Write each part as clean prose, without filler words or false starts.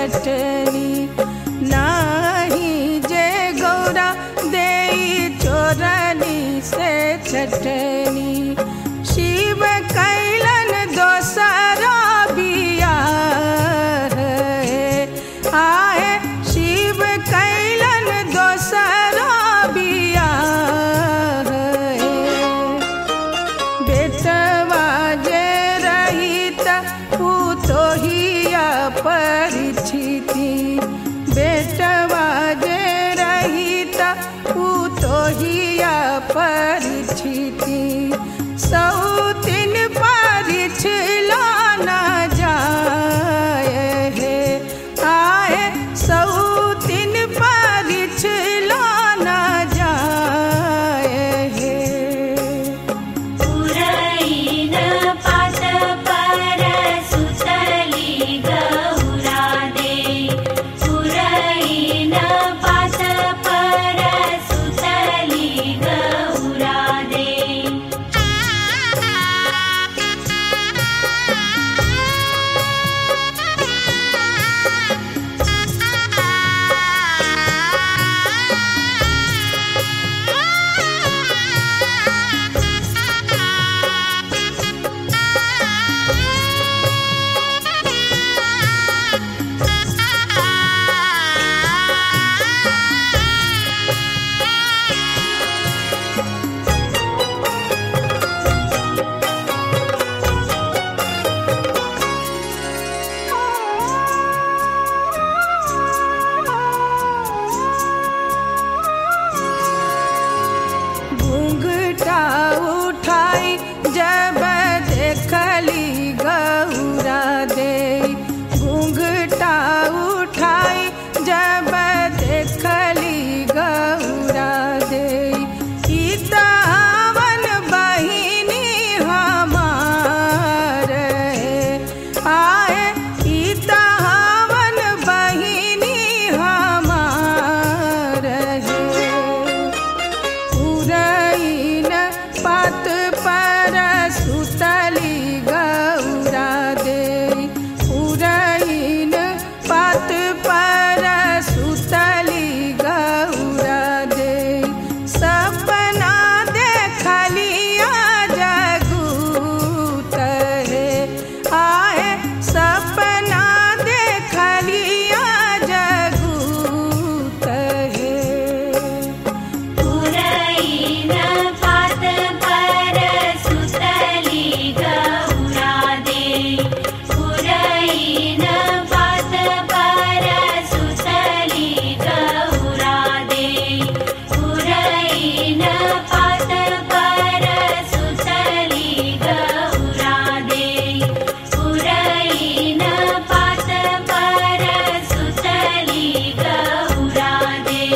चटनी, नाही जे गौरा देई चोरनी से चटनी। शिव कैलन दोसरा बिया आए, शिव कैलन दोसरा बिया। बेटवा जे रहित पुतोहिया परिछिती, बेटवा जे रहित पुतोहिया परिछिती। सौतिन परिछला न जाए हे आए, सौतिन परिछला न जाए हे। पुरैन पात पर सुतली गौरा दे, पुरैन पात पर सुतली गौरा दे। घूंघटा उठाई जब देखली गौरा दे, घूंघटा उठाई जब देखली गौरा दे। इतावन बहिनी हमार आए, इतावन बहिनी हमार पुरैन पात पर सुतली गौरा दे, पुरैन पात पर सुतली गौरा दे। सपना देखलिया जगूत है आए, सपना देखलिया जगूत है। पुरैन पात पर सुतली गौरा दे, पुरैन पात पर सुतली गौरा दे, पुरैन पात पर सुतली गौरा दे, पुरैन पात पर सुतली गौरा दे।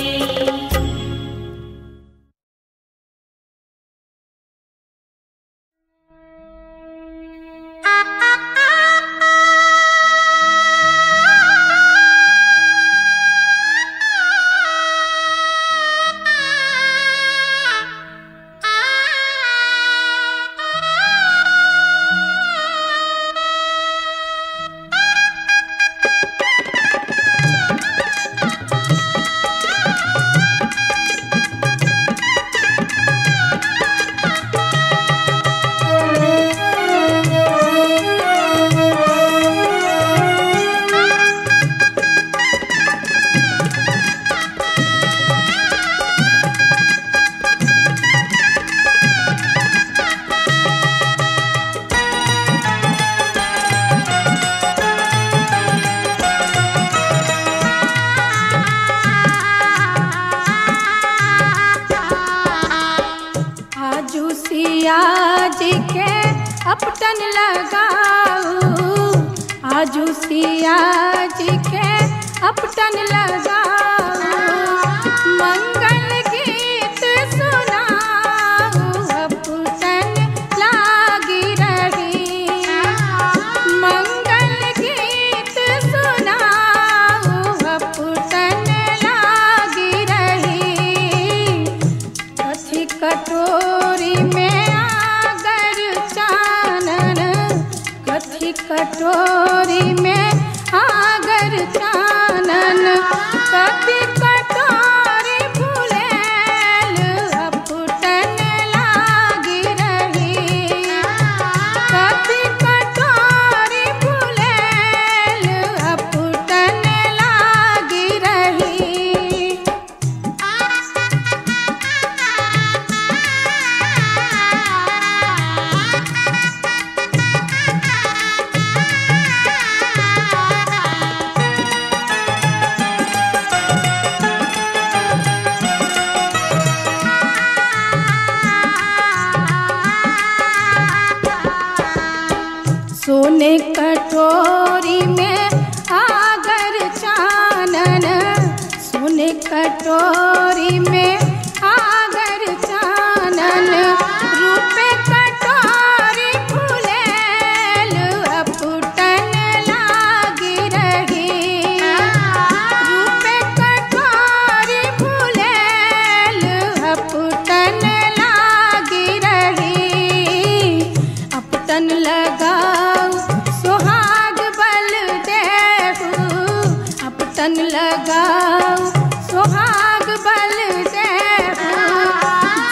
सिया जी के अपटन लगाऊ, आजू सिया जी के अपटन लगाऊ। मंगल गीत सुनाऊ, अपटन लागी रही। मंगल गीत सुनाऊ, अपटन लागी रही। कथी कटोरी में आगर चानन, कथी कटोरी में आगर चानन कति कटोरी फूलेल अपुटन लागी रही कति कटोरी फूलेल अपुटन लागी रही। सोने कटोरी में आगर चानन सोने कटोरी में आगर चानन रूपे कटोरी फूलेल अपुटन लागी रही रूपे कटोरी फूलेल अपुटन लागी रही। अपुटन लगाऊ सुहाग बल देहु अपुटन लगाऊ सुहाग बल देहु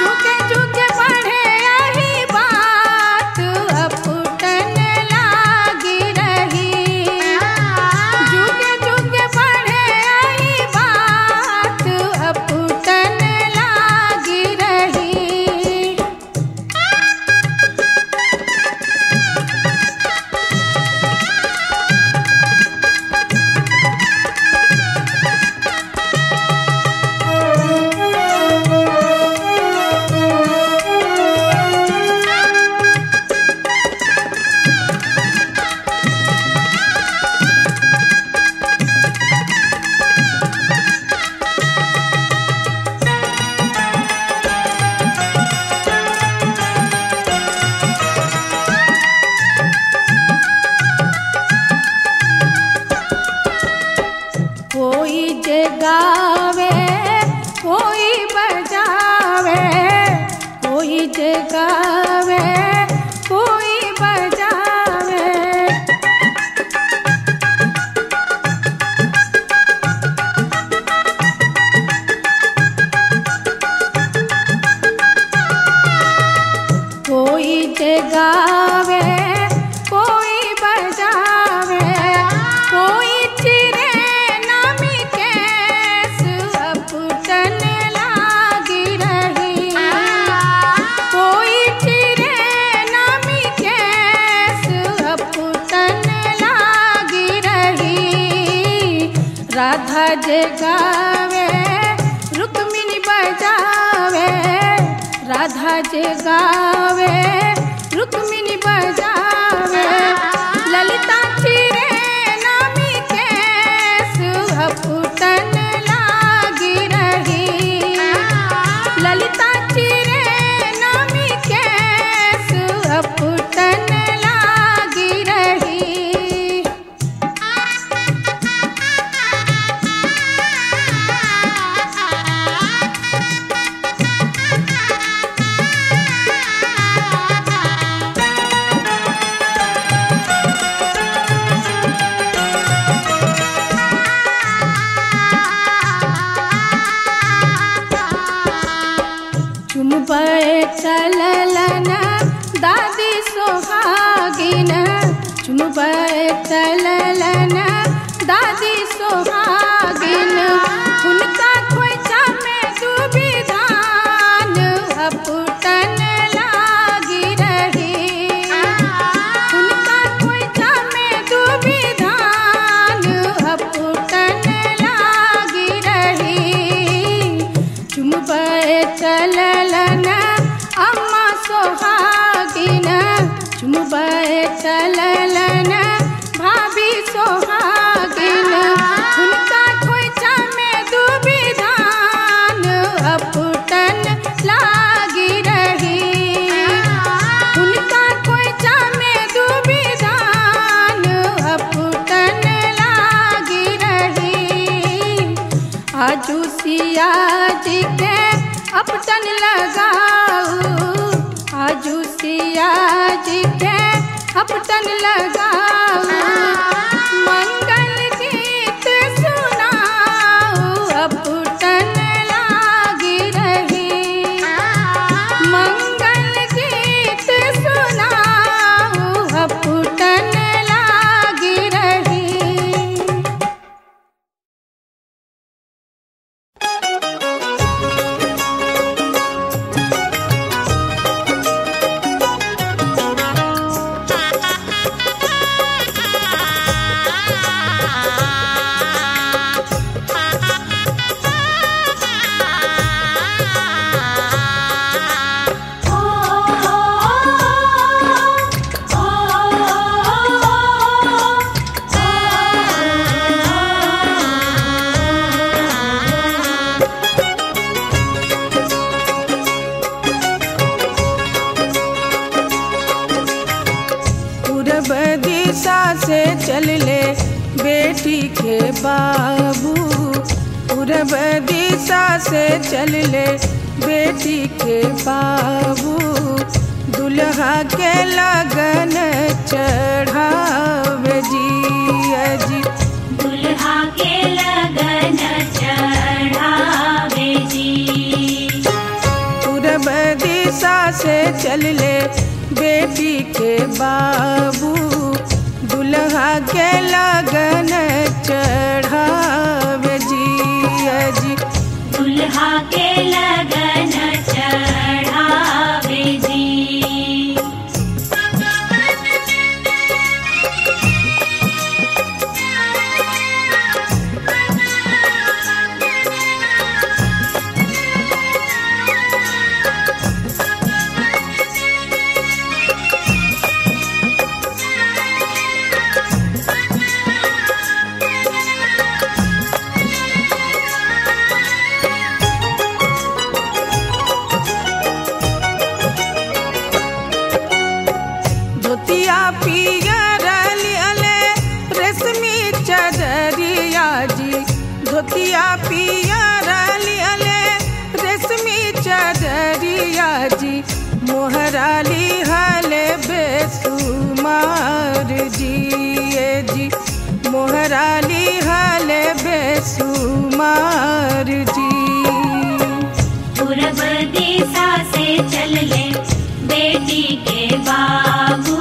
जुगे जुगे बढ़े यही बात अपुटन लागी रही जुगे जुगे बढ़े यही बात अपुटन लागी रही। कोई जे गावे कोई बजावे कोई जे गावे कोई बजावे कोई जे गावे कोई बजावे कोई चिरे नामी केस अपुटन लागी रही कोई चिरे नामी केस अपुटन लागी रही। राधा जे गावे रुक्मिणी बजावे राधा जे गावे रुक्मिणी बजावे ललिता चिरे नामी केस अपुटन लागी रही ललिता चिरे नामी केस अपुटन लागी रही। चुमबे चललन दादी सोहागिन चुमबे चललन दादी सोहागिन उनका खोइचा में डूबी धान अपुटन लागी रही उनका खोइचा में डूबी धान अपुटन लागी रही। चुमबे चललन अम्मा सोहागिन चुमबे चललन भाभी सोहागिन उनका खोइचा में डूबी धान अपुटन लागी रही उनका खोइचा में डूबी धान अपुटन लागी रही। आजू सिया जी के अपटन लगाऊ आजू सिया जी के अपटन लगाऊ मंगल दिशा से चल ले बेटी के बाबू, पूरब दिशा से चल ले बेटी के बाबू, दुल्हा के लगन चढ़ावे जी अजी, दुल्हा के लगन चढ़ावे जी। पूरब दिशा से चल ले बेटी के बाबू, दुल्हा के लगन चढ़ावे जी अजी, दुल्हा के लगन चढ़ावे जी। धोतिया पियर लिहले रेशमी चदरिया जी, मोहराली हले बेसुमार जी जी, मोहराली हले बेसुमार जी। पूरब दिशा से चल ले बेटी के बाबू,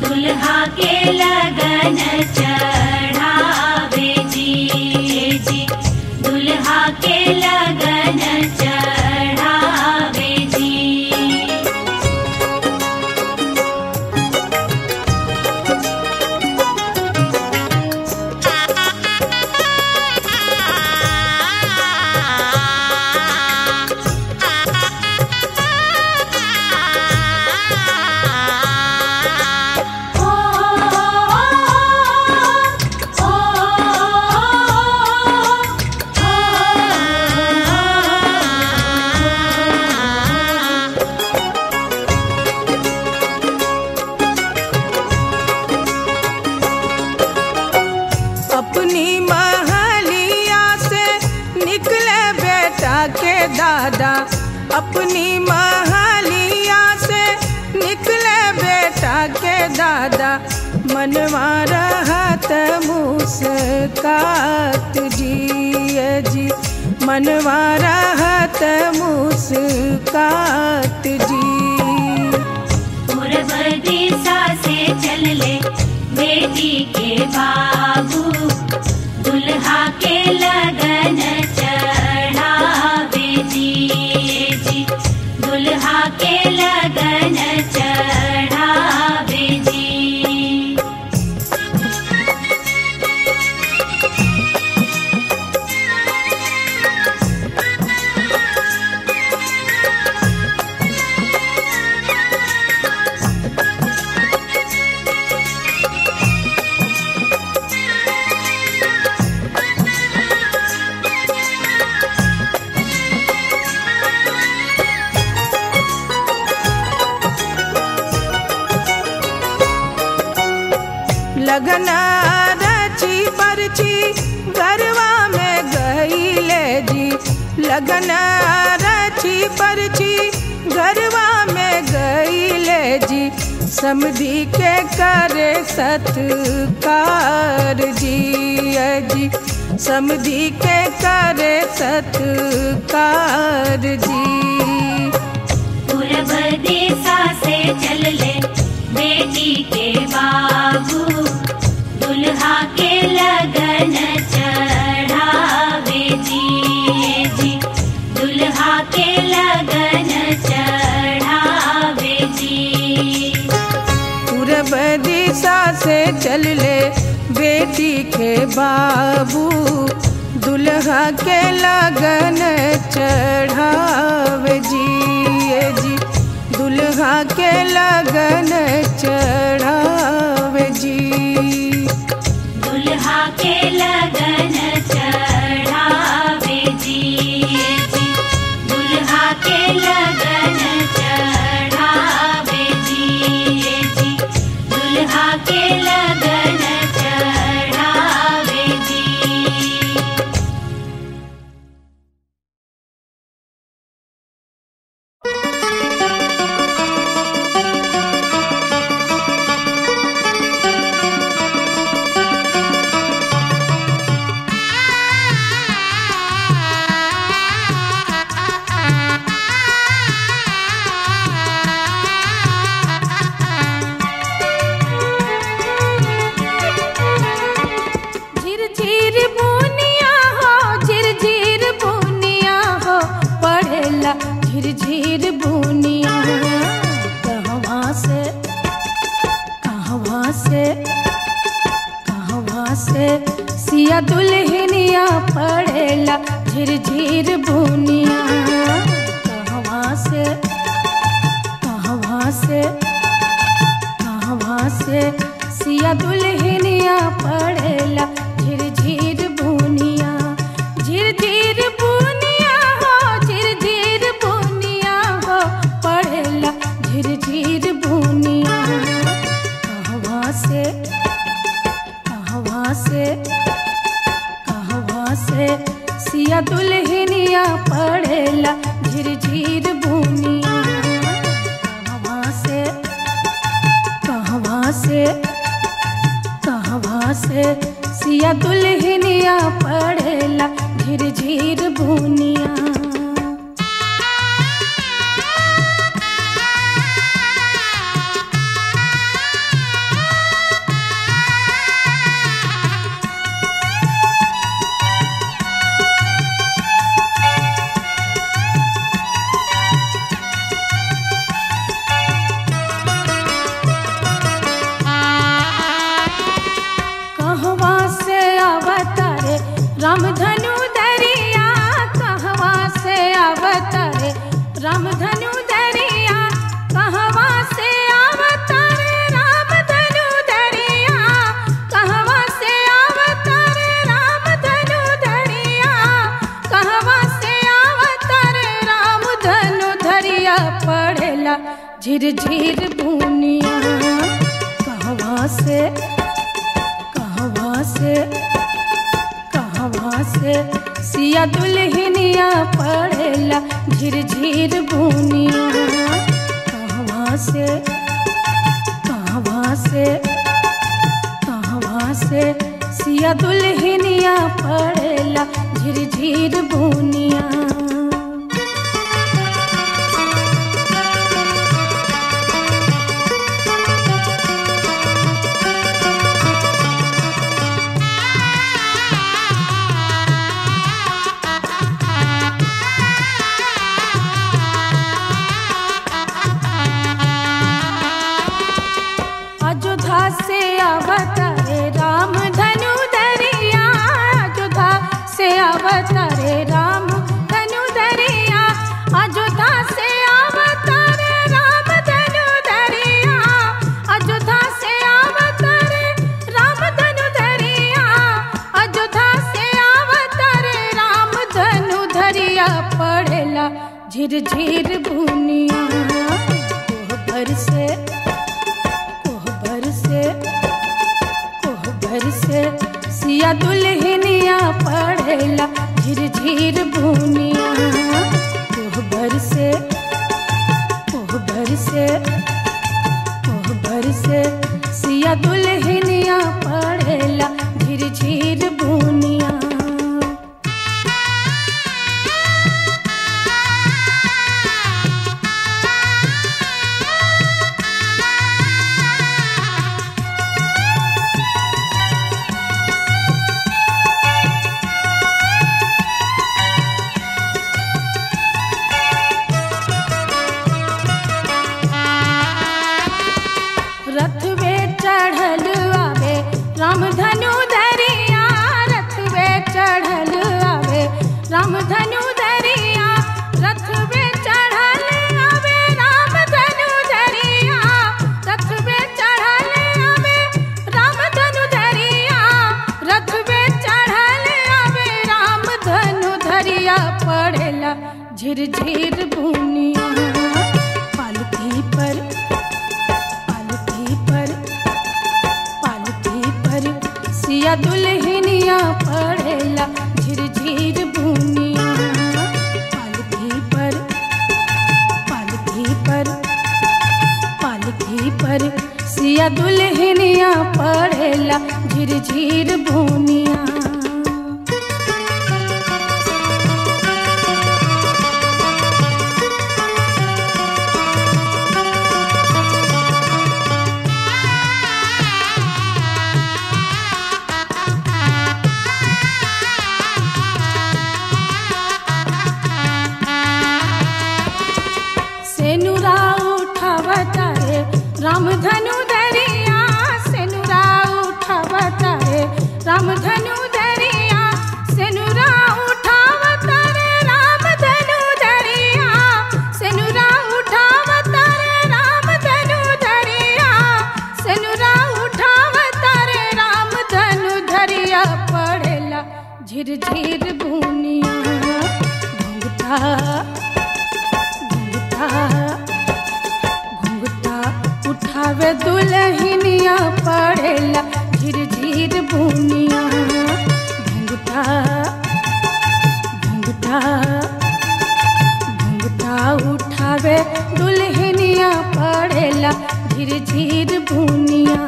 दुल्हा के लगन चढ़ावे जी जी, दुल्हा के लगन चढ़ावे जी। दादा अपनी महलिया से निकले बेटा के दादा, मनवा रहत मुस्कात जी जी, मनवा रहत मुस्कात जी। पूरब दिशा से चल ले बेटी के बाबू, दुल्हा के लगन चढ़ावे जी जी, दुल्हा के लगन चढ़ावे जी। लगन रची परची गरवा में गईले जी, लगन रची परची गरवा में गईले जी, समधी के करे सत्कार जी जी, समधी के करे सत्कार जी। पूरब दिशा से चल ले बेटी के बाबू, दुल्हा के लगन चढ़ावे जी जी, दुल्हा के लगन चढ़ावे जी। पूरब दिशा से चल ले बेटी के बाबू, दुल्हा के लगन चढ़ावे जी जी, दुल्हा के लगन चढ़ावे जी, दुल्हा के लगन चढ़ावे जी जी, दुल्हा के लगन चढ़ावे जी जी, दुल्हा के झीर बुनिया। कहवा से सिया दुल्हनिया पड़ेला झिरझिर बुनिया। कहवा से सिया दुल्हनिया पड़ेला झिरझिर बुनिया। झिरझिर बुनिया हो पड़ेला झिरझिर बुनिया। कहवा से सिया दुल्हनिया पड़ेला झिरझिर बुनिया। कहवा से सिया दुल्हनिया पड़ेला झिरझिर बुनिया। रामधनु दरिया कहवा से अवतरे। रामधनु दरिया कहवा से अवतरे। रामधनु दरिया कहवा से अवतरे। रामधनु दरिया कहवा से अवतरे। रामधनु दरिया पड़ेला झिरझिर बुनिया। कहवा से सिया दुल्हनिया पड़ेला झिरझिर बुनिया। कहवा से सिया दुल्हनिया पड़ेला झिरझिर बुनिया। से अवतरे रामधनु दरिया। अयोध्या से अवतरे रामधनु दरिया। अयोध्या से अवतरे रामधनु दरिया। अयोध्या से अवतरे रामधनु दरिया। अयोध्या से अवतरे रामधनु दरिया पड़ेला झिरझिर बुनिया। कोहबर से सिया दुल्हनिया पड़ेला झिरझिर बुनिया। कोहबर से सिया दुल्हनिया पड़ेला झिरझिर बुनिया। रथ वे चढ़ल आवे रामधनु दरिया। रथ वे चढ़ल आवे रामधनु दरिया। रथ वे चढ़ल आवे रामधनु दरिया। रथ वे चढ़ल आवे रामधनु दरिया। रथ वे चढ़ल आवे रामधनु दरिया पड़ेला झिरझिर बुनिया। पालकी पर सिया दुल्हनिया पड़ेला झिरझिर बुनिया। पालकी पर सिया दुल्हनिया पड़ेला झिरझिर बुनिया। रामधनु दरिया सेनुरा उठावता रे, रामधनु दरिया सेनुरा उठावता रे, रामधनु दरिया सेनुरा उठावता रे, रामधनु दरिया सेनुरा उठावता रे, रामधनु दरिया पड़ेला झिरझिर बुनिया। घुंघटा घुंघटा घुंघटा उठावे दुल्हनिया पड़ेला झिरझिर बुनिया। घुंघटा घुंघटा घुंघटा उठावे दुल्हनिया पड़ेला झिरझिर बुनिया।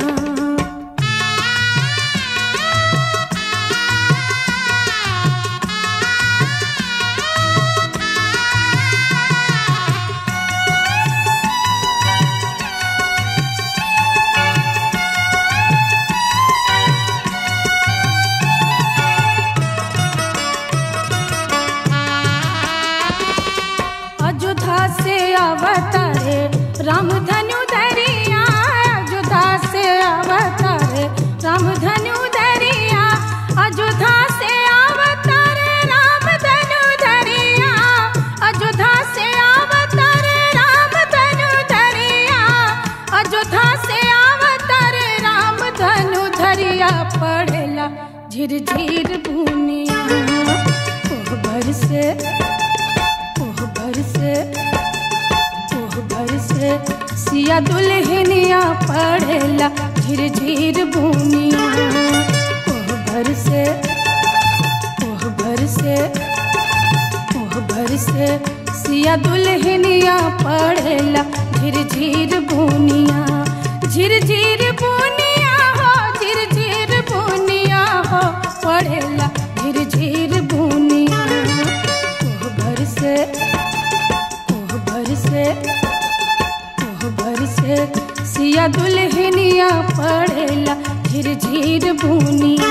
अयोध्या से अवतारे रामधनु दरिया, अयोध्या से अवतारे रामधनु दरिया, अयोध्या से अवतारे रामधनु दरिया, अयोध्या से अवतारे रामधनु दरिया, अयोध्या से अवतारे रामधनु दरिया पड़ेला झिरझिर बुनिया। कोहबर से सिया दुल्हनिया पड़ेला झिरझिर बुनिया। कोहबर से सिया दुल्हनिया पड़ेला झिरझिर बुनिया। झिरझिर बुनिया हो, झिरझिर बुनिया हो पड़ेला झिरझिर बुनिया। कोहबर से सिया दुल्हनिया पड़ेला झिरझिर बुनिया।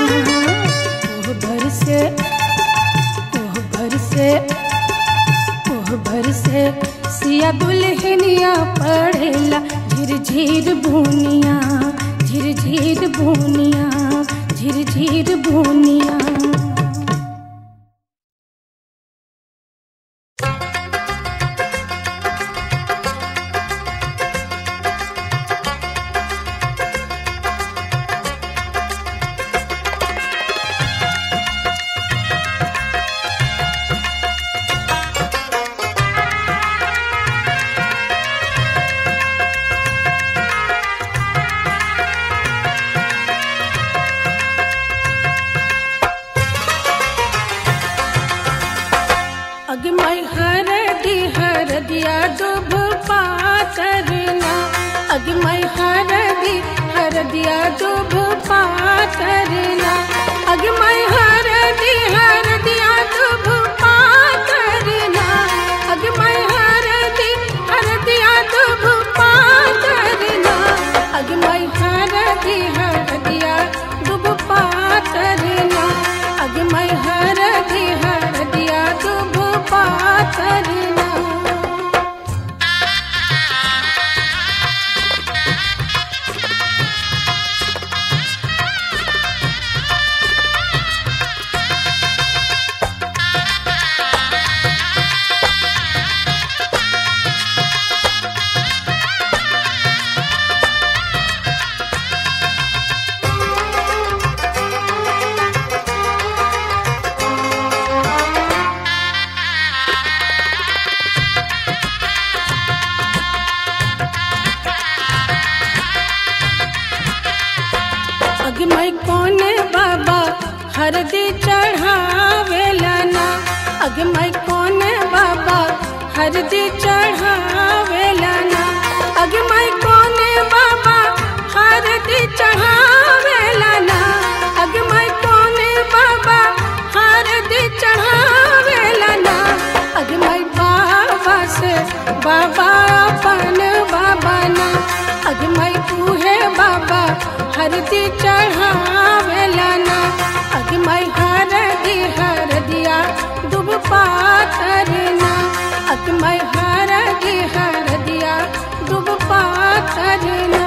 कोहबर से सिया दुल्हनिया पड़ेला झिरझिर बुनिया। झिरझिर बुनिया, झिरझिर बुनिया। अगमई हरदिया दुभ पातरना, अगमई हरदिया दुभ पातरना, अगमई हरदिया दुभ पातरना, अगमई हरदिया दुभ पातरना, अगमई हरदिया दुभ पातरना, अगमई हरदिया दुभ पातरना। अगमई कौन बाबा हरदी चढ़ावेला ना, अगमई कौन बाबा हरदी चढ़ावेला ना, अगमई कौन बाबा हरदी चढ़ावेला ना, अगमई कौन बाबा हरदी चढ़ावेला ना, अगमई बाबा से बाबा अपन बाबा ना, अगमई तूहे बाबा हरदी चढ़ावेला ना, अगमई हरदिया दुभ पातरना, अगमई हरदिया दुभ पातरना।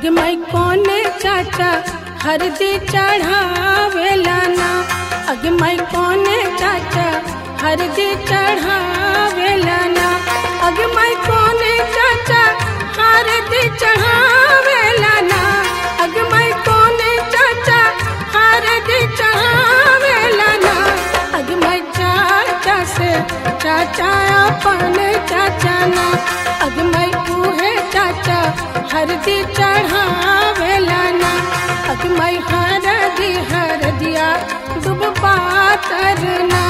अगमई कोने चाचा हरदी चढ़ावेला ना, अगमई कोने चाचा हरदी चढ़ावेला ना, अगमई कोने चाचा हरदी चढ़ावेला ना, अगमई कोने चाचा हरदी चढ़ावेला ना, अगमई चाचा से चाचा अपन चाचा ना, अगमई उहे चाचा हरदी चढ़ावेला ना, अगमई हरदिया दुब पातरना,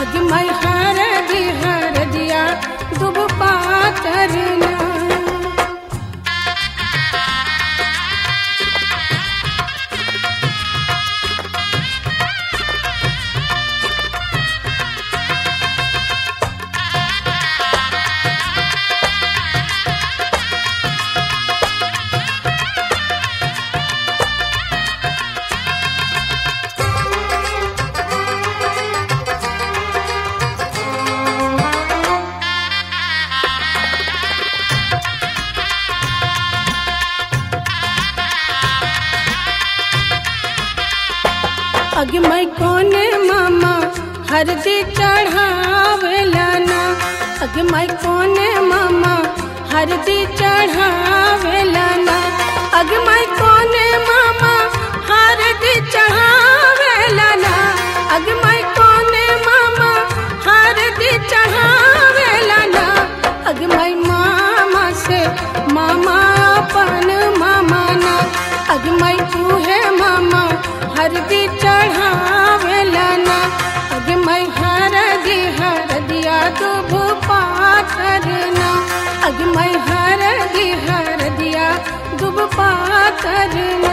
अगमई हरदिया दुब पातरना। अगमई कोने मामा हरदी चढ़ावेला ना, अगमई कोने मामा हरदी चढ़ावेला ना, अगमई कोने मामा हरदी चढ़ावेला ना, अगमई कोने मामा हरदी चढ़ावेला ना, अगमई मामा से मामा अपन मामा ना, अगमई उहे मामा हरदी चढ़ावेला ना, अगमई हरदिया दुब पातरना, अगमई हरदिया दुब पातरना।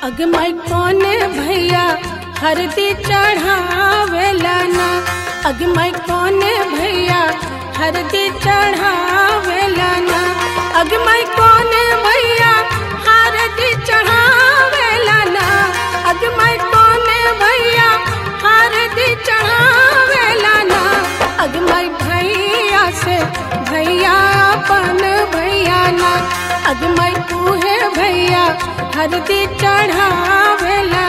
अगमई कोने भैया हरदी चढ़ावेला ना, अगमई कोने भैया हरदी चढ़ावेला ना, अगमई कोने भैया हरदी चढ़ावेला ना, अगमई कोने भैया हरदी चढ़ावेला ना, अगमई भैया से भैया अपन भैया ना, अगमई उहे भैया हरदी चढ़ावेला